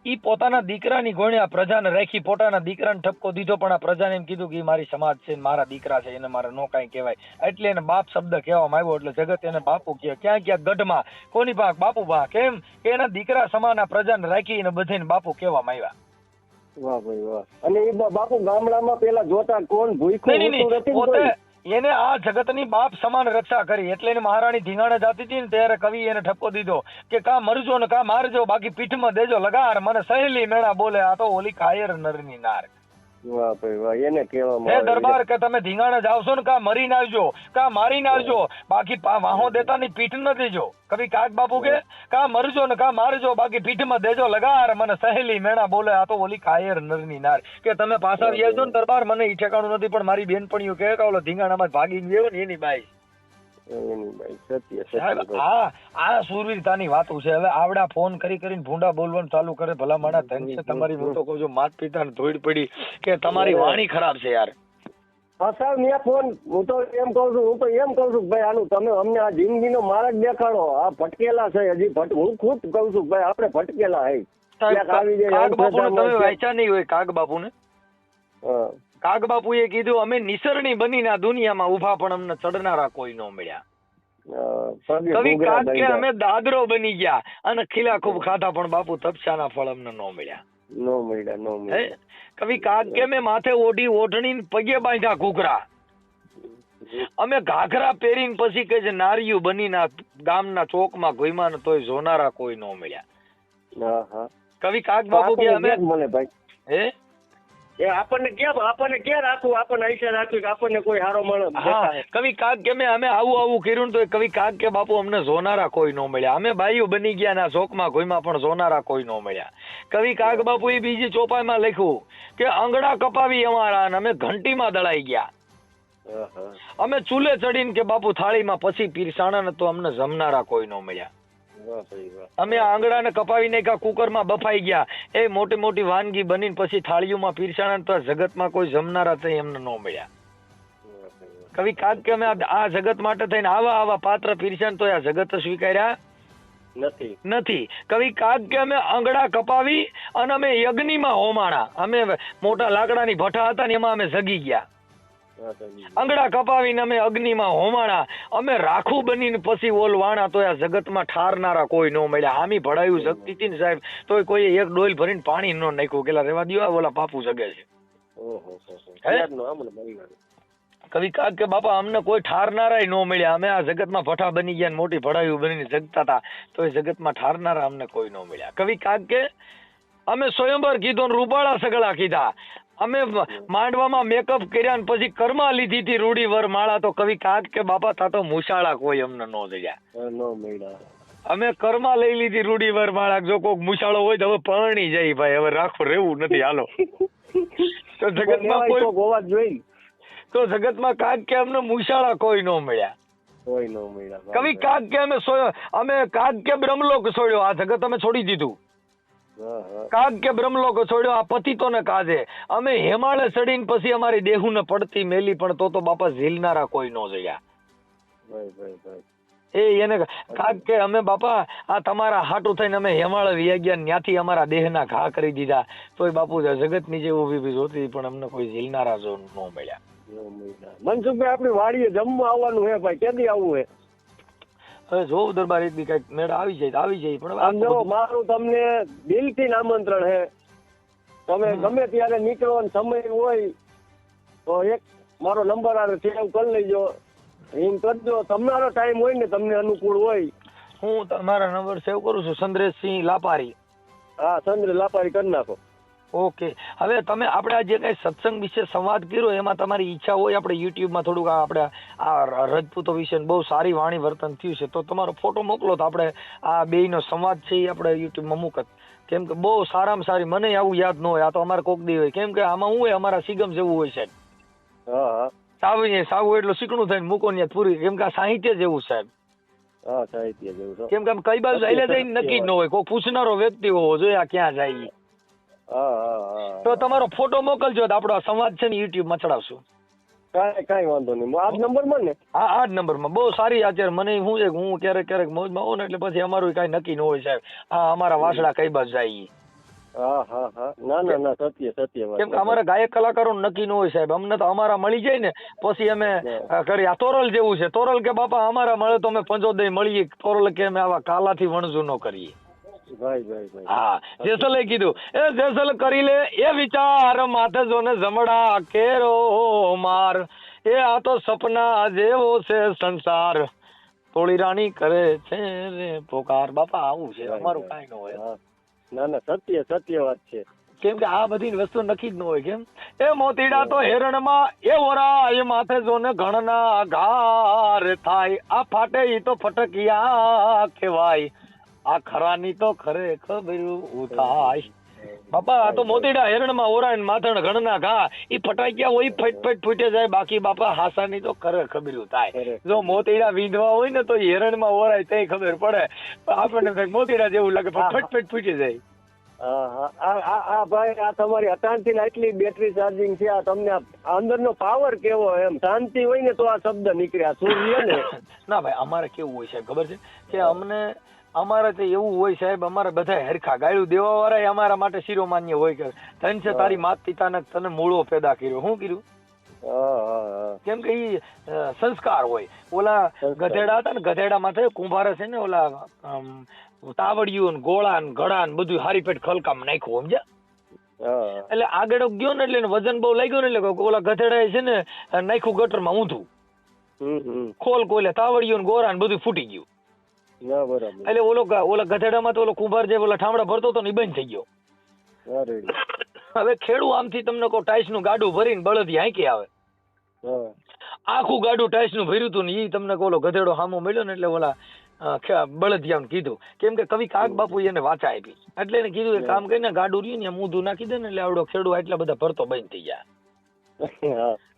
ઈ પોતાના દીકરાની ગોણ્યા પ્રજાને રાખી, પોતાના દીકરાને ઠપકો દીધો, પણ આ પ્રજાને એમ કીધું કે મારી સમાજ છે, મારા દીકરા છે, એને મારે નો કાંઈ કહેવાય. એટલે એને બાપ શબ્દ કહેવામાં આવ્યો. એટલે જગત એને બાપુ કહે. ક્યાં ગઢમાં કોની પાક બાપુ પા. કેમ કે એના દીકરા સમાન આ પ્રજાને રાખી અને બધાને બાપુ કહેવામાં આવ્યા. વાહ ભાઈ વાહ. અને એ બાપુ ગામડામાં પેલા જોતા કોણ ભૂખ્યું પોતે એને આ જગતની બાપ સમાન રક્ષા કરી. એટલે એને મહારાણી ધીંગાણે જાતી હતી ને ત્યારે કવિ એને ઠપકો દીધો કે કા મરજો ને કા મારજો, બાકી પીઠમાં દેજો લગાર, મને સહેલી મેળા બોલે આ તો ઓલી કાયર નરની નાર. વાહ ભાઈ વાહ. એને કહેવામાં આવે દરબાર કે તમે ધીંગાણે જાવશો ને કા મરીને આવજો, કા મારીને આવજો, બાકી વાહો દેતાની પીઠ ન દેજો. કવિ કાગ બાપુ કે કા મરજો ને કા મારજો, બાકી પીઠમાં દેજો લગાર, મને સહેલી મેળા બોલે આ તો ઓલી કાયર નરની નાર. કે તમે પાછા વ્યાજો ને દરબાર, મને ઈ ઠેકાણું નથી, પણ મારી બેનપણીઓ કે ઓલો ધીંગાણામાં ભાગીને ગયો ને એની બાઈ. આ સુરવીરતાની વાતો છે. હવે આવડા ફોન કરીને ભૂંડા બોલવાનું ચાલુ કરે. ભલા માણા ધન છે તમારી. હું તો કહું છું માત પિતા ને ધોઈડ પડી કે તમારી વાણી ખરાબ છે યાર. સાહેબ મેં ફોન હું તો એમ કઉ છું ભાઈ આનું તમે અમને આ જિંદગીનો માર્ગ દેખાડો. આ ભટકેલા છે હજી. હું ખુદ કઉ છું ભાઈ આપણે ભટકેલા હે. સાહેબ આવી જાય કાગ બાપુને તમે અંધશ્રદ્ધામાં વાંચ્યા નહીં હોય. કાગ બાપુને હા. કાગ બાપુએ કીધું અમે નિસરણી બનીને આ દુનિયામાં ઉભા પણ અમને ચડનારા કોઈ ન મળ્યા. પગે કવિ ઘૂઘરા કાગ કે બાંધ્યા. અમે દાદરો બની ગયા અને ખીલા ખૂબ ખાધા પણ બાપુ તપસ્યાના ફળ અમને ન મળ્યા. નો મળ્યા. હે કવિ કાગ કે મેં માથે ઓઢી ઓઢણી પગે બાંધ્યા ઘૂઘરા, અમે ઘાઘરા પહેરીને પછી કે જે નારીયું બનીને ગામના ચોકમાં ઘુમ્યા ને તોય જોનારા કોઈ ન મળ્યા. હા હા. કવિ કાગ બાપુ કે અમે મને ભાઈ હે એ આપણને ક્યાં રાખવું, આપણને ઈચ્છા રાખવી કે આપણને કોઈ હારો માણસ હા દેખાય. કવિ કાગ કે અમે આવું કર્યું ને તો કવિ કાગ કે બાપુ અમને જોનારા કોઈ ન મળ્યા. અમે બાઈઓ બની ગયા ના ચોકમાં ઘુમ્યા પણ જોનારા કોઈ ન મળ્યા. કવિ કાગ બાપુ એ બીજી ચોપાઈમાં લખ્યું કે આંગળા કપાવી અમારા અને અમે ઘંટીમાં દળાઈ ગયા. હા, હા. અમે ચૂલે ચડીને કે બાપુ થાળીમાં પછી પીરસાણા ને તો અમને જમનારા કોઈ ન મળ્યા. વાહ ભાઈ વાહ. અમે આંગળાને કપાવી નાખ્યા, કુકરમાં બફાઈ ગયા, એ મોટી મોટી વાનગી બનીને પછી થાળીઓમાં પીરસાણા ને તો જગતમાં કોઈ જમનારા થઈ અમને ન મળ્યા. વાહ ભાઈ વાહ. કવિ કાગ કે અમે આ જગત માટે થઈને આવા પાત્ર પીરસાણ તો આ જગત સ્વીકાર્યા નથી. કવિ કાગ કે અમે આંગળા કપાવી અને અમે યજ્ઞમાં હોમાણા, અમે મોટા લાકડાની ભઠ્ઠા હતા ને એમાં અમે જગી ગયા. આંગળા કપાવીને અમે અગ્નિમાં હોમાણા, અમે રાખું બનીને પછી ઓલવાણા તો આ જગતમાં ઠારનારા કોઈ ન મળ્યા. આમી ભડાયું જગતી હતી ને સાહેબ તોય કોઈ એક ડોલ ભરીને પાણી ન નાખ્યું. કેલા રેવા દો ઓલા પાપુ જગે છે. કવિ કાગ કે બાપા અમને કોઈ ઠારનારા ન મળ્યા. અમે આ જગતમાં ભઠ્ઠા બની ગયા મોટી ભડાયું બનીને જગતા હતા તો એ જગતમાં ઠારનારા અમને કોઈ ન મળ્યા. કવિ કાગ કે અમે સ્વયંવર કીધો ને રૂપાળા સગળા કીધા, અમે માંડવામાં મેકઅપ કર્યા ને પછી કર્મા લીધી હતી રૂડી વર માળા તો કવિ કાગ કે બાપા તા તો મુશાળા કોઈ અમને ન દયા. અમે કર્મા લઈ લીધી રૂડી વર માળા, જો કોઈક મુશાળો હોય તો હવે પરણી જાય ભાઈ, હવે રાખો રહેવું નથી હાલો. તો જગતમાં કોઈ હોવા જોઈએ. તો જગતમાં કાગ કે અમને મુશાળા કોઈ ન મળ્યા. કવિ કાગ કે અમે કાગ કે બ્રહ્મલોક છોડ્યો, આ જગત અમે છોડી દીધું. કાગ કે બ્રહ્મલોક છોડ્યો આ પતિતોને કાજે, અમે હિમાલય ચડીને પછી અમારી દેહુને પડતી મેલી પણ તો બાપા ઝીલનારા કોઈ ન જયા. એને કાગ કે અમે બાપા આ તમારા હાટું થઈને અમે હિમાલય વ્યા ગયા, ત્યાંથી અમારા દેહના ઘા કરી દીધા તોય બાપુ જગતની જે ઊભી જોતી પણ અમને કોઈ ઝીલનારા જો ન મળ્યા. મનસુખભાઈ આપણી વાડીએ જમવા આવવાનું હે ભાઈ, ક્યાંથી આવવું હે? હવે જો દરબાર એક દી કઈક મેળ આવી જાય પણ આમ જો મારું તમને દિલથી આમંત્રણ હે, તમે ગમે ત્યારે નીકળો ને સમય હોય તો એક મારો નંબર આવે સેવ કરી લેજો, રિંગ કરજો, તમારો ટાઈમ હોય ને તમને અનુકૂળ હોય. હું તમારા નંબર સેવ કરું છું, ચંદ્રેશસિંહ લાપારી. હા, ચંદ્ર લાપારી કરી નાખો. ઓકે. હવે તમે આપણે આ જે કઈ સત્સંગ વિશે સંવાદ કર્યો એમાં તમારી ઈચ્છા હોય આપણે યુટ્યુબમાં થોડુંક આપણે આ રજપૂતો વિશે બહુ સારી વાણી વર્તન થયું છે તો તમારો ફોટો મોકલો તો આપણે આ બેયનો સંવાદ છે એ આપણે યુટ્યુબમાં મૂકત. કેમ કે બહુ સારામાં સારી, મને આવું યાદ ન હોય, આ તો અમારે કોક દી હોય. કેમ કે આમાં શું હોય અમારા સિગમ જેવું હોય સાહેબ. હા, સાવું એટલું શીખણું થઈને મૂકો ને પૂરી. કેમ કે આ સાહિત્ય જેવું સાહેબ. હા, સાહિત્ય જેવું. કેમ કે કઈ બાજુ ચાલ્યા જાય નક્કી જ ન હોય, કોઈ પૂછનારો વ્યક્તિ હોવો જોઈએ આ ક્યાં જાય. તો તમારો ફોટો મોકલજો તો આપણો સંવાદ છે ને યુટ્યુબ માં ચડાવશું. કઈ વાંધો નહીં. આ નંબરમાં ને? હા, આ જ નંબરમાં. બહુ સારી અત્યારે મને શું છે હું ક્યારેક મોજમાં હોઉં ને એટલે પછી અમારું કઈ નક્કી ન હોય સાહેબ. હા, અમારા વાસડા કઈ બાજુ જાય. ના સત્ય વાત. કેમ કે અમારા ગાયક કલાકારો નક્કી ન હોય સાહેબ. અમને તો અમારા મળી જાય ને પછી અમે કરી. આ તોરલ જેવું છે. તોરલ કે બાપા અમારા મળે તો અમે પંચોદય મળીએ. તોરલ કે અમે આવા કાલાથી વણજુ ન કરીએ. હા, જેસલે કીધું એ જેસલ કરી લે એ વિચાર માથે જોને જમડા કેરો માર, એ આ તો સપના જેવો છે સંસાર, તોળી રાણી કરે છે રે પોકાર. બાપા આવું છે અમારું કઈ ન હોય. ના સત્ય વાત છે. કેમ કે આ બધી વસ્તુ નક્કી જ ન હોય. કેમ એ મોતીડા તો હેરણમાં એ ઓરા એ માથે જોને ઘણના ઘાર થાય, આ ફાટે ઈ તો ફટકિયા કહેવાય, આ ખરાની તો ખરેખર થાય. બાપા આ તો મોતીડા હેરણમાં ઓરાય માથણ ઘણના ઘા, ઈ ફટાક્યા હોય ફટ ફૂટે જાય, બાકી બાપા હાસાની તો ખબર થાય. જો મોતીડા વીંધવા હોય ને તો હેરણમાં ઓરાય તે ખબર પડે, આપણને મોતીડા જેવું લાગે ફટ ફૂટી જાય. ભાઈ આ તમારી અટાણથી આટલી બેટરી ચાર્જિંગ છે, આ તમને અંદરનો પાવર કેવો એમ શાંતિ હોય ને તો આ શબ્દ નીકળ્યા સૂર્ય ને. ના ભાઈ અમારે કેવું હોય છે ખબર છે કે અમને અમારે તો એવું હોય સાહેબ, અમારે બધા હરખા ગાળું દેવા વાળા અમારા માટે શિરોમાન્ય હોય કે ધન છે તારી માત પિતાને તને મૂળો પેદા કર્યો. શું કર્યું? કેમ કે ઈ સંસ્કાર હોય. ઓલા ગધેડા હતા ને, ગધેડા માથે કુંભારે છે ને ઓલા તાવડિયું ગોળા ને ઘડા ને બધું હારી પેટ ખલકામ નાખ્યું, સમજ્યા? એટલે આગળ ગયો ને એટલે વજન બહુ લાગ્યો ને એટલે ઓલા ગધેડા છે ને નાખ્યું ગટરમાં ઊંધું, ખોલ કોલે તાવડિયું ને ગોરા ને બધું ફૂટી ગયું. એટલે ઓલા ગધેડામાં તો ઓલો કુંભાર જે ઓલા ઠામડા ભરતો હતો ને એ બંધ થઈ ગયો. હવે ખેડૂ આમથી તમને કહો ટાઈસ નું ગાડું ભરીને બળદી હાંકી આવે, આખું ગાડું ટાઈસ નું ભર્યું હતું ને એ તમને ઓલો ગધેડો સામો મળ્યો ને એટલે ઓલા બળદિયાને કીધું, કેમ કે કવિ કાગ બાપુ એને વાચા આપી એટલે એને કીધું એ કામ કરીને ગાડું રહ્યું ને ઊંધું નાખી દે ને એટલે આવડો ખેડૂ એટલા બધા ભરતો બંધ થઈ જાય.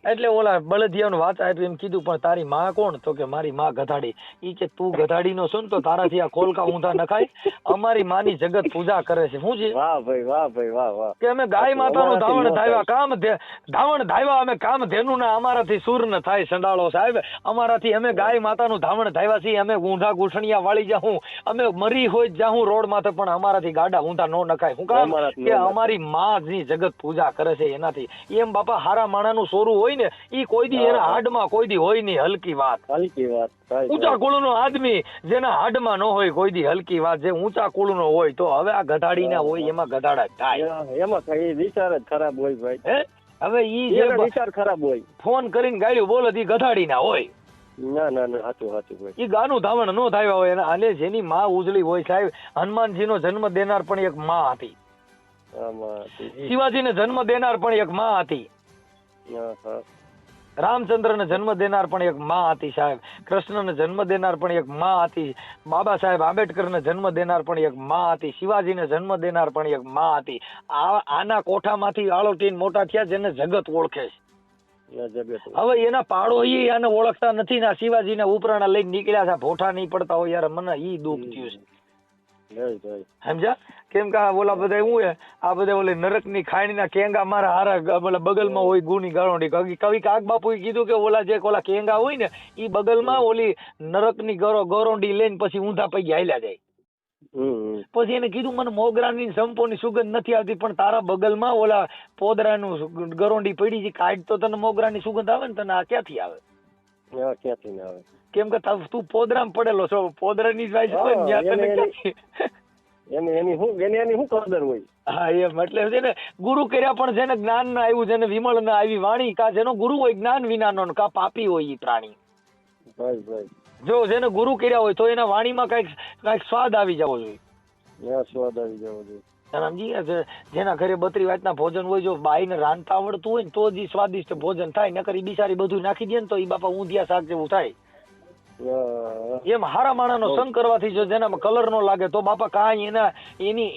એટલે ઓલા બળદિયાને વાચા આપી એમ કીધું પણ તારી માં કોણ? તો કે મારી માં ગધાડી. ઈ કે તું ગધાડી નો છો ને તો તારાથી આ ખોલકા ઊંધા નખાય, અમારી માની જગત પૂજા કરે છે. શું છે? વાહ ભાઈ વાહ ભાઈ વાહ વાહ. કે અમે ગાય માતાનું ધાવણ ધાવ્યા કામ ધાવણ ધાવ્યા અમે કામ ધેનું ના અમારાથી સૂર ન થાય સંડાળો સાહેબ, અમારાથી અમે ગાય માતાનું ધાવણ ધાવ્યા છીએ. અમે ઊંધા ગુઠણિયા વાળી જાઉં, અમે મરી હોય જાઉં રોડ માથે પણ અમારાથી ગાડા ઊંધા નો નખાય. શું કામ? કે અમારી માં ની જગત પૂજા કરે છે એનાથી. એમ બાપા હારા માણાનું સોરું હોય ને ઈ કોઈ દી એના હાડમાં કોઈ દી હોય નહીં હલકી વાત. ઊંચા કુળનો આદમી જેના હાડમાં ન હોય કોઈ દી હલકી વાત, જે ઊંચા કુળનો હોય તો હવે આ ગધાડી ના હોય એમાં ગધાડા થાય, એમાં કઈ વિચાર જ ખરાબ હોય ભાઈ. હવે ઈ જે વિચાર ખરાબ હોય, ફોન કરીને ગાળ્યું બોલે ઈ ગધાડી ના હોય. ના ના ના સાચું સાચું ભાઈ. ઈ ગાનું ધાવણ નો થાય હોય અને જેની માં ઉજળી હોય સાહેબ, હનુમાનજી નો જન્મ દેનાર પણ એક માં હતી, શિવાજી ને જન્મ દેનાર પણ એક માં હતી, રામચંદ્ર ને જન્મ દેનાર પણ એક માં હતી સાહેબ, કૃષ્ણ ને જન્મ દેનાર પણ એક માં હતી, બાબા સાહેબ આંબેડકર ને જન્મ દેનાર પણ એક માં હતી, શિવાજી ને જન્મ દેનાર પણ એક માં હતી. આના કોઠામાંથી આળોટીને મોટા થયા જેને જગત ઓળખે છે. હવે એના પાડોશી આને ઓળખતા નથી ને શિવાજી ને ઉપરાણા લઈને નીકળ્યા છે, ભોઠા નહીં પડતા હોય યાર, મને ઈ દુઃખ થયું છે. સમજ્યા? કેમ કે ઓલા બધા હું આ બધા ઓલી નરક ની ખાણી ના કેંગા મારા હારા બગલ માં હોય ગુની ગાળોડી. કવિ કાગ બાપુ કીધું કે ઓલા જે ઓલા કેંગા હોય ને ઈ બગલ માં ઓલી નરક ની ગરોંડી લઈને પછી ઊંધા પૈકી હાલ્યા જાય. પછી એને કીધું મને મોગરાની સંપોની સુગંધ નથી આવતી પણ તારા બગલ માં ઓલા પોદરાનું ગરોંડી પડી છે, કાઢ તો તને મોગરાની સુગંધ આવે ને, તને આ ક્યાંથી આવે? ક્યાંથી ના આવે? કેમ કે તું પોદરામાં પડેલો છો, પોદરાની જ એની શું કદર હોય? હા એમ એટલે છે ને ગુરુ કર્યા પણ જેને જ્ઞાન ના આવ્યું, જેને વિમળ ના આવી વાણી, કા જેનો ગુરુ હોય જ્ઞાન વિનાનો, કા પાપી હોય ઈ પ્રાણી. જો જેને ગુરુ કર્યા હોય તો એના વાણીમાં કઈક સ્વાદ આવી જવો જોઈએ. સ્વાદ આવી જવો જોઈએ. સમજી? જેના ઘરે 32 વાતના ભોજન હોય, જો બાઈને રાંધતા આવડતું હોય ને તો જ સ્વાદિષ્ટ ભોજન થાય, નકર ઈ બિચારી બધું નાખી દે ને તો ઈ બાપા ઊંધિયા શાક જેવું થાય. એમ હારા માણાનો સંગ કરવાથી જો જેનામાં કલર નો લાગે તો બાપા કાંઈ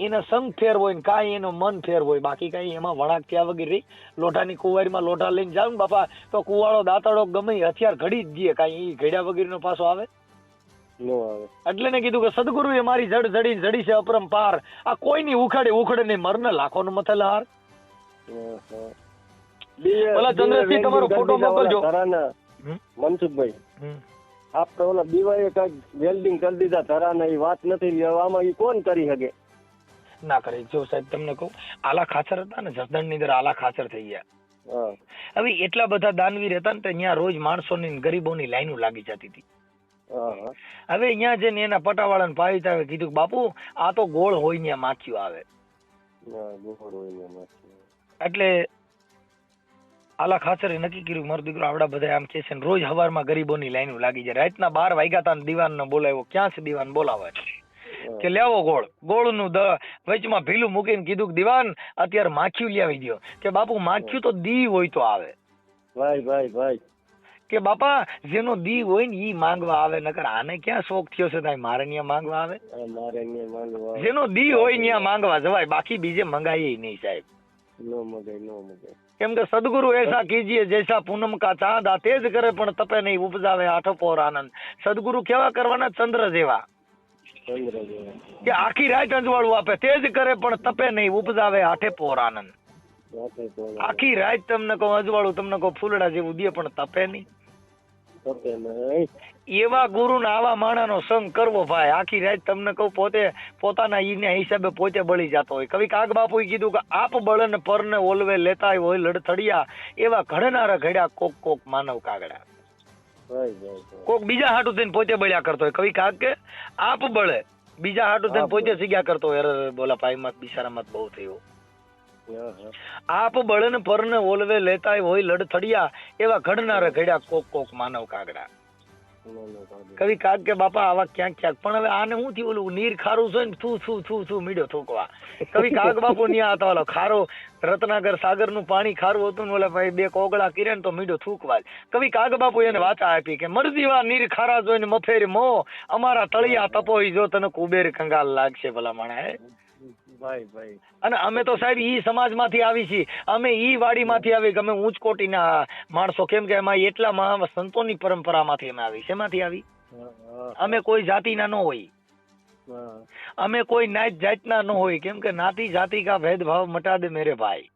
એના સંગ ફેર હોય ને કાંઈ એનો મન ફેર હોય, બાકી કઈ એમાં વણાક થયા વગર રહી. લોઢાની કુંવારીમાં લોઢા લઈને જાવ ને બાપા તો કુવાળો દાંતડો ગમે હથિયાર ઘડી જ દે, કાંઈ ઈ ઘડ્યા વગર નો પાછો આવે? એટલે ને કીધું કે સદગુરુ એ મારી જડી છે અપરંપાર, આ કોઈની ઉખડે નહીં મરને લાખો નો મથલ હાર. ઓલા ચંદ્રસિંહ તમારો ફોટો મોકલજો મનસુખભાઈ. આપડે ઓલા દીવાએ કઈક વેલ્ડિંગ કરી દીધા ધરાના, એ વાત નથી, આમાં એ કોણ કરી શકે? ના કરે. જો સાહેબ તમને કહું, આલા ખાચર હતા ને જસદણ ની અંદર આલા ખાચર થઈ ગયા. હવે એટલા બધા દાનવીર હતા ને ત્યાં રોજ માણસોની ગરીબોની લાઈનો લાગી જતી હતી. હવે અહીંયા જઈને એના પટાવાળાને પાવિતાએ કીધું બાપુ આ તો ગોળ હોય ને માખીઓ આવે. એટલે આલા ખાચરે નક્કી કર્યું મારો દીકરો આવડા બધા આમ કે છે ને રોજ હવારમાં ગરીબોની લાઈનો લાગી જાય. રાતના 12 વાગ્યા તા દીવાન ને બોલાવ્યો. ક્યાં છે દીવાન? બોલાવે કે લેવો ગોળ નું વચમાં ભીલું મૂકીને કીધું કે દીવાન અત્યારે માખીયું લાવી દો. કે બાપુ માખીયું તો દી હોય તો આવે. ભાઈ કે બાપા જેનો દી હોય ને ઈ માંગવા આવે, નકર આને ક્યાં શોખ થયો છે તાઈ મારે ન્યા માંગવા આવે? જેનો દી હોય ન્યા માંગવા જવાય, બાકી બીજે મંગાય નહીં સાહેબ. કેમ કે સદગુરુ એસા કીજીએ જૈસા પૂનમ કા ચાંદ, આ તેજ કરે પણ તપે નહીં ઉપજાવે આઠો પોર આનંદ. સદગુરુ કેવા કરવાના? ચંદ્ર જેવા, કે આખી રાત અંજવાળું આપે, તેજ કરે પણ તપે નહીં ઉપજાવે આઠે પોર આનંદ. આખી રાત તમને કહું અજવાળું તમને કહું ફૂલડા જેવું દે પણ તપે નહીં. ઓકે નહીં. એવા ગુરુ ને આવા માણાનો સંગ કરવો ભાઈ. આખી રાત તમને કહું પોતે પોતાના ઈના હિસાબે પોતે બળી જતો હોય. કવિ કાગ બાપુએ કીધું કે આપ બળન પરને ઓલવે લેતા હોય લડથડિયા, એવા ઘડનારા ઘડ્યા કોક કોક માનવ કાગડા. ભાઈ ભાઈ કોક બીજા હાટું થઈને પોતે બળ્યા કરતો હોય. કવિ કાગ કે આપ બળે બીજા હાટું થઈને પોતે સીગ્યા કરતો હોય. અરે બોલા ભાઈ મત બિચારા મત બહુ થયું. આપ બળન પરને ઓલવે લેતા હોય લડથડિયા, એવા ઘડનારા ઘડ્યા કોક કોક માનવ કાગડા. કવિ કાગ કે બાપા આવા ક્યાંક ક્યાંક, પણ હવે આને શું થયું ઓલું નીર ખારું છે ને થૂ મીડ્યો થૂકવા. કવિ કાગ બાપુ ન્યા હતા ઓલો ખારો રત્નાગર સાગર નું પાણી ખારું હતું ને ઓલા ભાઈ બે કોગળા કર્યા ને તો મીડો થૂકવા. કવિ કાગ બાપુ એને વાચા આપી કે મરજીવા નીર ખારા જોઈને મફેર મો, અમારા તળિયા તપોઈ જો તને કુબેર કંગાલ લાગશે ભલા માણા. ભાઈ ભાઈ અને અમે તો સાહેબ ઈ સમાજ માંથી આવી છીએ, અમે ઈ વાડી માંથી આવી, અમે ઉચ્ચ કોટીના માણસો. કેમ કે એમાં એટલા સંતોની પરંપરા માંથી અમે આવી. શેમાંથી આવી? અમે કોઈ જાતિના ન હોય, અમે કોઈ નાત જાતના ન હોય. કેમ કે નાતી જાતિ કા ભેદભાવ મટા દે મેરે ભાઈ.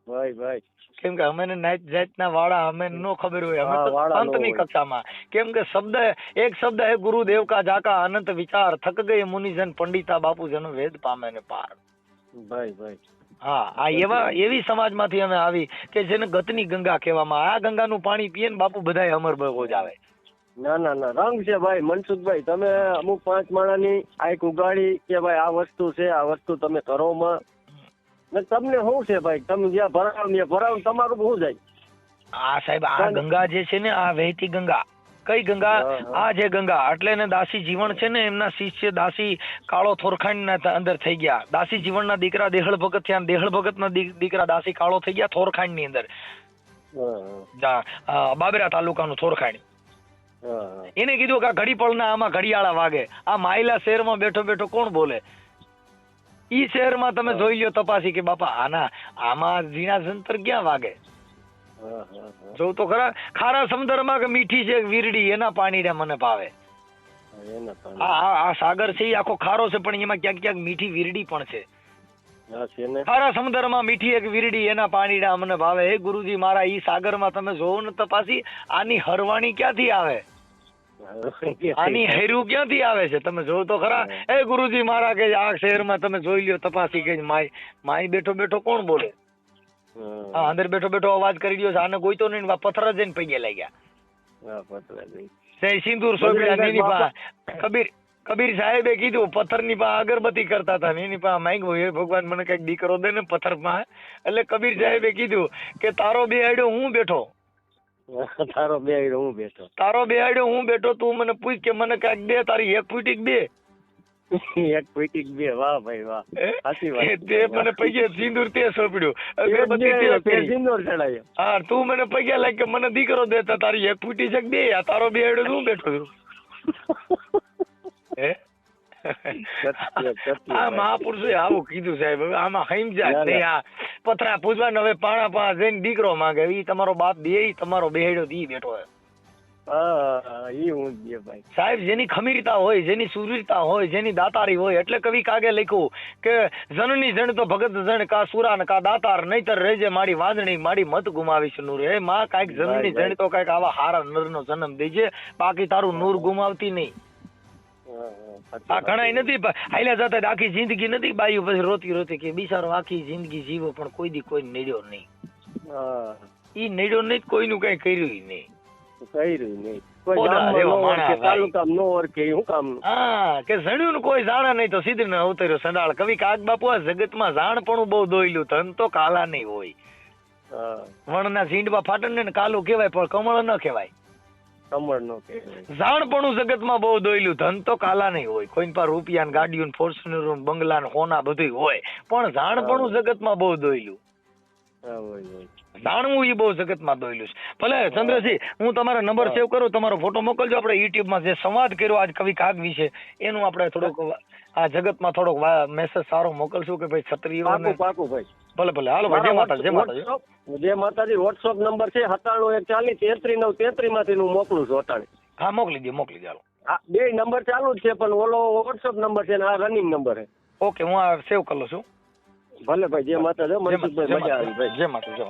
ભાઈ ભાઈ કેમ કે અમે નાત જાતના વાળા અમે નો ખબર હોય, અમે તો સંતની કક્ષામાં. કેમ કે એક શબ્દ હે ગુરુદેવ કા જાકા અનંત વિચાર, થક ગયે મુનિજન પંડિતા બાપુ જન વેદ પામે ને પાર. ભાઈ ભાઈ હા, આ એવી સમાજમાંથી અમે આવી કે જેને ગતની ગંગા કહેવામાં. આ ગંગાનું પાણી પીએ ને બાપુ બધાય અમર બગો જ આવે. ના ના ના રંગ છે ભાઈ. મનસુખભાઈ તમે અમુક 5 માળાની આંખ ઉગાડી કે ભાઈ આ વસ્તુ છે, આ વસ્તુ તમે કરો માં ને તમને શું છે ભાઈ, તમે જ્યાં ભરાવ તમારું શું જાય? આ સાહેબ આ ગંગા જે છે ને આ વહેતી ગંગા. કઈ ગંગા? આ જે ગંગા એટલે ને દાસી જીવન છે ને એમના શિષ્ય દાસી કાળો થોરખાણ ના અંદર થઈ ગયા. દાસી જીવન ના દીકરા દેહળ ભગત થયા, દેહળ ભગત ના દીકરા દાસી કાળો થઈ ગયા થોરખાણ ની અંદર. બાબરા તાલુકાનું થોરખાણ. એને કીધું કે ઘડી પળના આમાં ઘડિયાળા વાગે. આ માયલા શહેરમાં બેઠો બેઠો કોણ બોલે? ઈ શહેરમાં તમે જોઈ લ્યો તપાસી કે બાપા આમાં ઝીણા જંતર ક્યાં વાગે? જોઉં તો ખરા. ખારા સમુદ્રમાં કે મીઠી છે વીરડી, એના પાણી મને ભાવે. આ સાગર છે એ આખો ખારો છે પણ એમાં ક્યાંક ક્યાંક મીઠી વીરડી પણ છે. ખારા સમુદ્રમાં મીઠી એક વીરડી, એના પાણીડા મને ભાવે. હે ગુરુજી મારા ઈ સાગરમાં તમે જોવો ને તપાસી, આની હરવાણી ક્યાંથી આવે? આની હેરું ક્યાંથી આવે છે? તમે જોવો તો ખરા. એ ગુરુજી મારા કે આ શહેરમાં તમે જોઈ લ્યો તપાસી કે માય બેઠો બેઠો કોણ બોલે? હા, અંદર બેઠો બેઠો અવાજ કરી રહ્યો છે. આને ગોઈતો નહીં, પથ્થર જઈને પગે લાગ્યા. સિંદૂર સોંપ્યા. કબીર સાહેબે કીધું પથ્થર ની પાસે અગરબત્તી કરતા હતા ને એની પાસે માંગ્યું, હે ભગવાન મને કઈક દીકરો દે ને પથ્થર માં. એટલે કબીર સાહેબે કીધું કે તારો બેહાડ્યો હું બેઠો, તારો બેહાડ્યો હું બેઠો, તું મને પૂછ કે મને કઈક દે. તારી એક ફૂટી બે એક ફૂટી બે. વાહ ભાઈ વાહ, સાચી વાત. તે મને પૈયે સિંદૂર તે સોંપ્યું, અગરબત્તી તે સિંદૂર ચડાયો. હા, તું મને પૈયે લાગ કે મને દીકરો દેતા, તારી એક ફૂટી છે બે, તારો બેહાડ્યો હું બેઠો છું. આ મહાપુરુષે આવું કીધું સાહેબ. હવે આમાં સમજાય નહીં. આ પથરા પૂજવા હવે પાણા જઈને દીકરો માંગે, ઈ તમારો બાપ દે, તમારો બેહેડો દી બેઠો હે. સાહેબ જેની ખમીરતા હોય, જેની સુરવીરતા હોય, જેની દાતારી હોય, એટલે કવિ કાગે લખ્યું કે જનની જણ તો ભગત જણ કા સુરાન કા દાતાર, નહીતર રેજે મારી વાંદણી મારી મત ગુમાવીશ નૂર. હે માં કાંઈક જનની જણ તો કાંઈક આવા હારા નરનો જન્મ દેજે, બાકી તારું નૂર ગુમાવતી નહીં. આ ઘણા નથી હાલ્યા જતા આખી જિંદગી નથી બાયું, પછી રોતી રોતી કે બિચારો આખી જિંદગી જીવો પણ કોઈ દી કોઈ નડ્યો નહીં. ઈ નડ્યો નહીં, કોઈનું કઈ કર્યું નહીં. કે જણ્યું ને કોઈ જાણે નહીં તો સીધી ને અવતર્યો સંડાળ. કવિ કાગ બાપુ આ જગતમાં જાણ પણ બહુ દોયલું, ધન તો કાલા નહીં હોય. વણના ઝીંડવા ફાટણ ને કાલું કહેવાય પણ કમળ ન કહેવાય. જાણપણું જગતમાં બહુ દોયલું, ધન તો કાલા નહીં હોય. કોઈ પાસે રૂપિયા ને ગાડીઓ ને ફોર્ચ્યુનર બંગલા ને હોના બધું હોય, પણ જાણપણું જગતમાં બહુ દોયલું. જાણવું એ બહુ જગતમાં દોયલું છે. ભલે ચંદ્રસિંહ હું તમારો નંબર સેવ કરું, તમારો ફોટો મોકલજો. આપણે યુટ્યુબ માં જે સંવાદ કર્યો આજ કવિ કાગ વિશે, એનું આપણે થોડુંક આ જગતમાં થોડોક મેસેજ સારો મોકલશું કે ભાઈ ક્ષત્રિયો. ભલે ભલે, હાલો ભાઈ. જય માતાજી. જય માતાજી. જય માતાજી. વોટ્સઅપ નંબર છે 9714033933 માંથી હું મોકલું છું અટાણે. હા, મોકલી દો હાલો. હા, બે નંબર ચાલુ જ છે પણ ઓલો વોટ્સઅપ નંબર છે ને આ રનિંગ નંબર છે. ઓકે, હું આ સેવ કરી લઉં છું. ભલે ભાઈ. જય માતાજી. મનસુખભાઈ મજા આવી ભાઈ. જય માતાજી.